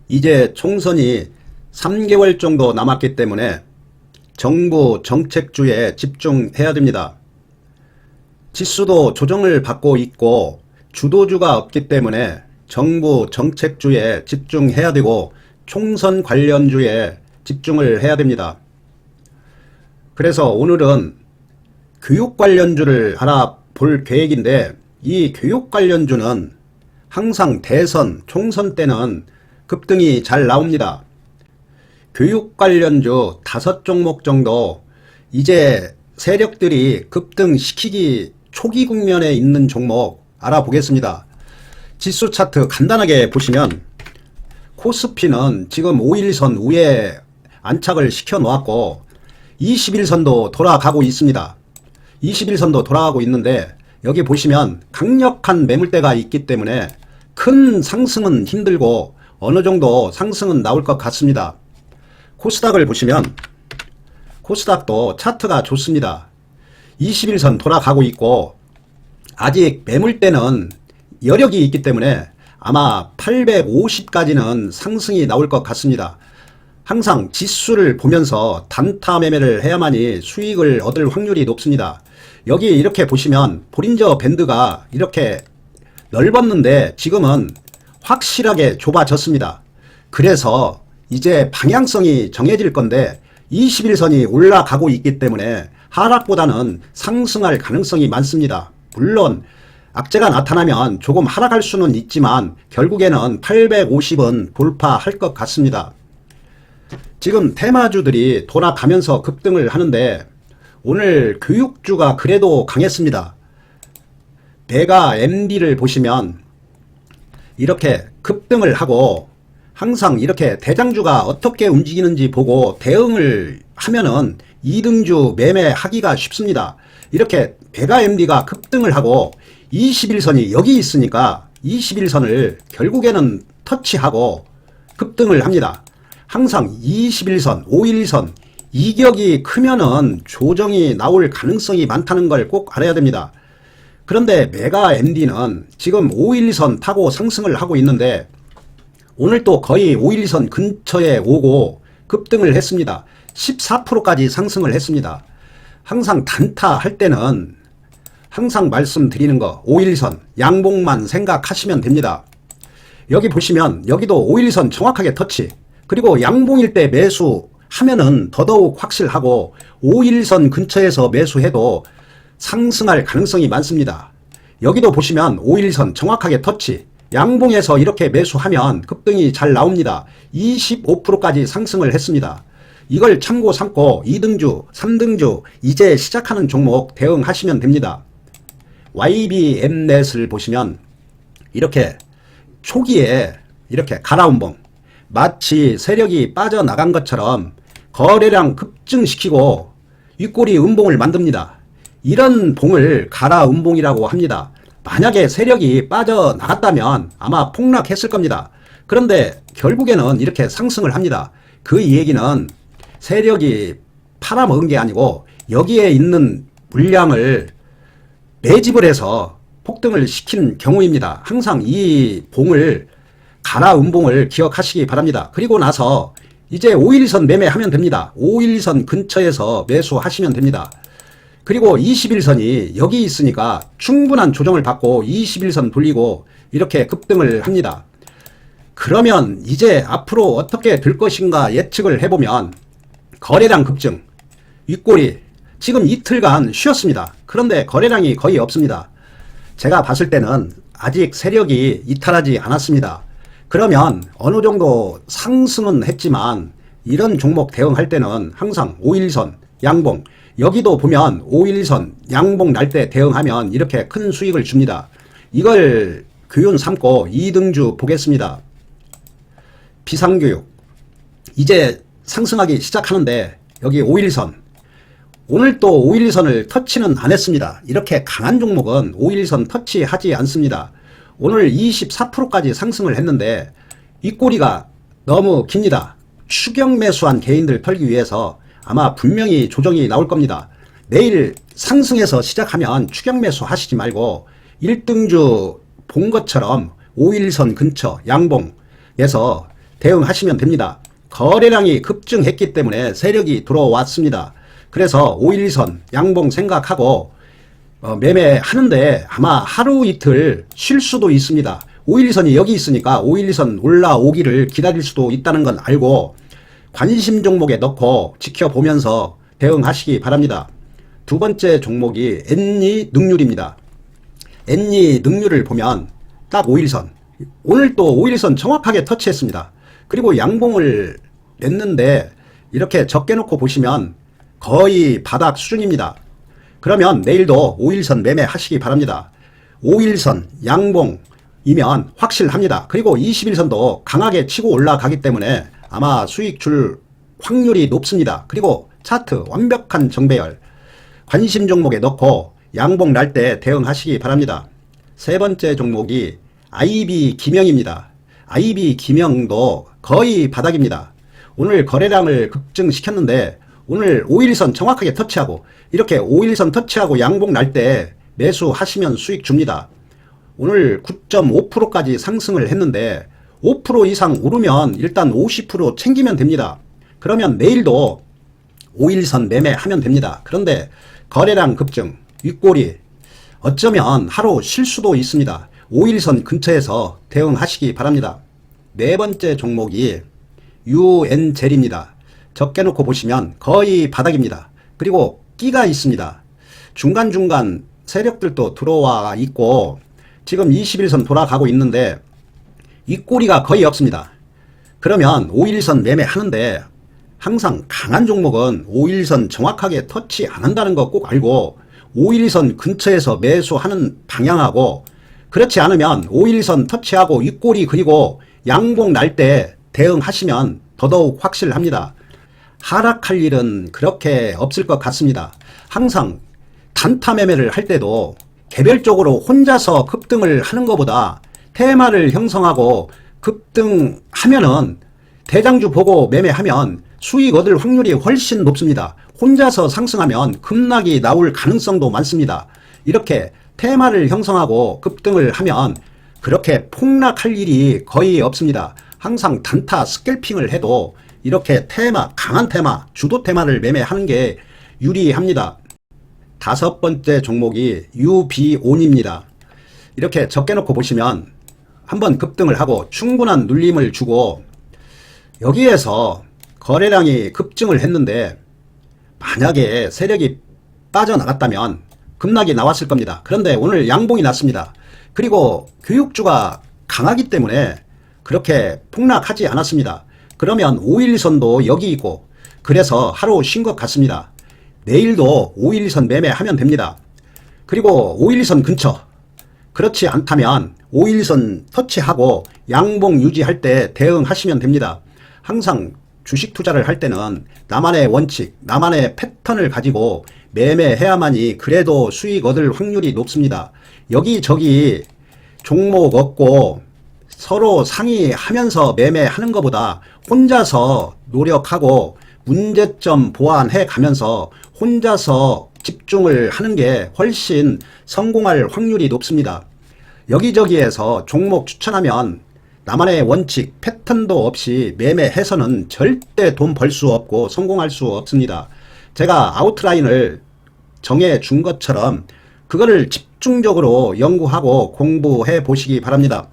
이제 총선이 3개월 정도 남았기 때문에 정부 정책주에 집중해야 됩니다. 지수도 조정을 받고 있고 주도주가 없기 때문에 정부 정책주에 집중해야 되고 총선 관련주에 집중을 해야 됩니다. 그래서 오늘은 교육 관련주를 알아볼 계획인데, 이 교육 관련주는 항상 대선, 총선 때는 급등이 잘 나옵니다. 교육 관련주 5종목 정도 이제 세력들이 급등시키기 초기 국면에 있는 종목 알아보겠습니다. 지수 차트 간단하게 보시면 코스피는 지금 5일선 위에 안착을 시켜 놓았고 21선도 돌아가고 있습니다. 21선도 돌아가고 있는데 여기 보시면 강력한 매물대가 있기 때문에 큰 상승은 힘들고 어느 정도 상승은 나올 것 같습니다. 코스닥을 보시면 코스닥도 차트가 좋습니다. 21선 돌아가고 있고 아직 매물대는 여력이 있기 때문에 아마 850까지는 상승이 나올 것 같습니다. 항상 지수를 보면서 단타 매매를 해야만이 수익을 얻을 확률이 높습니다. 여기 이렇게 보시면 볼린저 밴드가 이렇게 넓었는데 지금은 확실하게 좁아졌습니다. 그래서 이제 방향성이 정해질 건데 21선이 올라가고 있기 때문에 하락보다는 상승할 가능성이 많습니다. 물론 악재가 나타나면 조금 하락할 수는 있지만 결국에는 850은 돌파할 것 같습니다. 지금 테마주들이 돌아가면서 급등을 하는데 오늘 교육주가 그래도 강했습니다. 메가 MD를 보시면 이렇게 급등을 하고 항상 이렇게 대장주가 어떻게 움직이는지 보고 대응을 하면은 2등주 매매하기가 쉽습니다. 이렇게 메가 MD가 급등을 하고 21선이 여기 있으니까 21선을 결국에는 터치하고 급등을 합니다. 항상 21선, 5일선 이격이 크면은 조정이 나올 가능성이 많다는 걸 꼭 알아야 됩니다. 그런데 메가 MD는 지금 5일선 타고 상승을 하고 있는데 오늘 또 거의 5일선 근처에 오고 급등을 했습니다. 14%까지 상승을 했습니다. 항상 단타 할 때는 항상 말씀드리는 거 5일선 양봉만 생각하시면 됩니다. 여기 보시면 여기도 5일선 정확하게 터치, 그리고 양봉일 때 매수하면은 더더욱 확실하고 5일선 근처에서 매수해도 상승할 가능성이 많습니다. 여기도 보시면 5일선 정확하게 터치, 양봉에서 이렇게 매수하면 급등이 잘 나옵니다. 25%까지 상승을 했습니다. 이걸 참고 삼고 2등주, 3등주 이제 시작하는 종목 대응하시면 됩니다. YBM넷을 보시면 이렇게 초기에 이렇게 가라운봉, 마치 세력이 빠져나간 것처럼 거래량 급증시키고 윗꼬리 음봉을 만듭니다. 이런 봉을 가라음봉이라고 합니다. 만약에 세력이 빠져나갔다면 아마 폭락했을 겁니다. 그런데 결국에는 이렇게 상승을 합니다. 그 얘기는 세력이 팔아먹은 게 아니고 여기에 있는 물량을 매집을 해서 폭등을 시킨 경우입니다. 항상 이 봉을 가라음봉을 기억하시기 바랍니다. 그리고 나서 이제 5일선 매매하면 됩니다. 5일선 근처에서 매수하시면 됩니다. 그리고 21선이 여기 있으니까 충분한 조정을 받고 21선 돌리고 이렇게 급등을 합니다. 그러면 이제 앞으로 어떻게 될 것인가 예측을 해보면 거래량 급증, 윗꼬리 지금 이틀간 쉬었습니다. 그런데 거래량이 거의 없습니다. 제가 봤을 때는 아직 세력이 이탈하지 않았습니다. 그러면 어느 정도 상승은 했지만 이런 종목 대응할 때는 항상 5일선 양봉, 여기도 보면 5일선 양봉 날 때 대응하면 이렇게 큰 수익을 줍니다. 이걸 교훈 삼고 2등주 보겠습니다. 비상교육 이제 상승하기 시작하는데 여기 5일선, 오늘 또 5일선을 터치는 안 했습니다. 이렇게 강한 종목은 5일선 터치하지 않습니다. 오늘 24%까지 상승을 했는데 윗꼬리가 너무 깁니다. 추격 매수한 개인들 털기 위해서 아마 분명히 조정이 나올 겁니다. 내일 상승해서 시작하면 추격 매수 하시지 말고 1등주 본 것처럼 5일선 근처 양봉에서 대응하시면 됩니다. 거래량이 급증했기 때문에 세력이 들어왔습니다. 그래서 5일선 양봉 생각하고 매매하는데 아마 하루 이틀 쉴 수도 있습니다. 5일선이 여기 있으니까 5일선 올라오기를 기다릴 수도 있다는 건 알고 관심 종목에 넣고 지켜보면서 대응하시기 바랍니다. 두 번째 종목이 엔니 능률입니다. 엔니 능률을 보면 딱 5일선, 오늘 또 5일선 정확하게 터치했습니다. 그리고 양봉을 냈는데 이렇게 적게 놓고 보시면 거의 바닥 수준입니다. 그러면 내일도 5일선 매매하시기 바랍니다. 5일선 양봉이면 확실합니다. 그리고 21선도 강하게 치고 올라가기 때문에 아마 수익 줄 확률이 높습니다. 그리고 차트 완벽한 정배열, 관심 종목에 넣고 양봉 날 때 대응하시기 바랍니다. 세 번째 종목이 IB 기명입니다. IB 기명도 거의 바닥입니다. 오늘 거래량을 급증시켰는데 오늘 5일선 정확하게 터치하고 이렇게 5일선 터치하고 양봉 날 때 매수하시면 수익 줍니다. 오늘 9.5%까지 상승을 했는데 5% 이상 오르면 일단 50% 챙기면 됩니다. 그러면 내일도 5일선 매매하면 됩니다. 그런데 거래량 급증, 윗꼬리 어쩌면 하루 쉴 수도 있습니다. 5일선 근처에서 대응하시기 바랍니다. 네 번째 종목이 UN젤입니다. 적게 놓고 보시면 거의 바닥입니다. 그리고 끼가 있습니다. 중간중간 세력들도 들어와 있고 지금 21선 돌아가고 있는데 윗꼬리가 거의 없습니다. 그러면 5일선 매매하는데 항상 강한 종목은 5일선 정확하게 터치 안 한다는 거 꼭 알고 5일선 근처에서 매수하는 방향하고 그렇지 않으면 5일선 터치하고 윗꼬리 그리고 양봉 날 때 대응하시면 더더욱 확실합니다. 하락할 일은 그렇게 없을 것 같습니다. 항상 단타 매매를 할 때도 개별적으로 혼자서 급등을 하는 것보다 테마를 형성하고 급등하면은 대장주 보고 매매하면 수익 얻을 확률이 훨씬 높습니다. 혼자서 상승하면 급락이 나올 가능성도 많습니다. 이렇게 테마를 형성하고 급등을 하면 그렇게 폭락할 일이 거의 없습니다. 항상 단타 스캘핑을 해도 이렇게 테마, 강한 테마, 주도 테마를 매매하는 게 유리합니다. 다섯 번째 종목이 유비온입니다. 이렇게 적게 놓고 보시면 한번 급등을 하고 충분한 눌림을 주고 여기에서 거래량이 급증을 했는데 만약에 세력이 빠져나갔다면 급락이 나왔을 겁니다. 그런데 오늘 양봉이 났습니다. 그리고 교육주가 강하기 때문에 그렇게 폭락하지 않았습니다. 그러면 5일선도 여기 있고 그래서 하루 쉰 것 같습니다. 내일도 5일선 매매하면 됩니다. 그리고 5일선 근처 그렇지 않다면 5일선 터치하고 양봉 유지할 때 대응하시면 됩니다. 항상 주식 투자를 할 때는 나만의 원칙, 나만의 패턴을 가지고 매매해야만이 그래도 수익 얻을 확률이 높습니다. 여기저기 종목 얻고 서로 상의하면서 매매하는 것보다 혼자서 노력하고 문제점 보완해 가면서 혼자서 집중을 하는 게 훨씬 성공할 확률이 높습니다. 여기저기에서 종목 추천하면 나만의 원칙, 패턴도 없이 매매해서는 절대 돈 벌 수 없고 성공할 수 없습니다. 제가 아웃라인을 정해 준 것처럼 그거를 집중적으로 연구하고 공부해 보시기 바랍니다.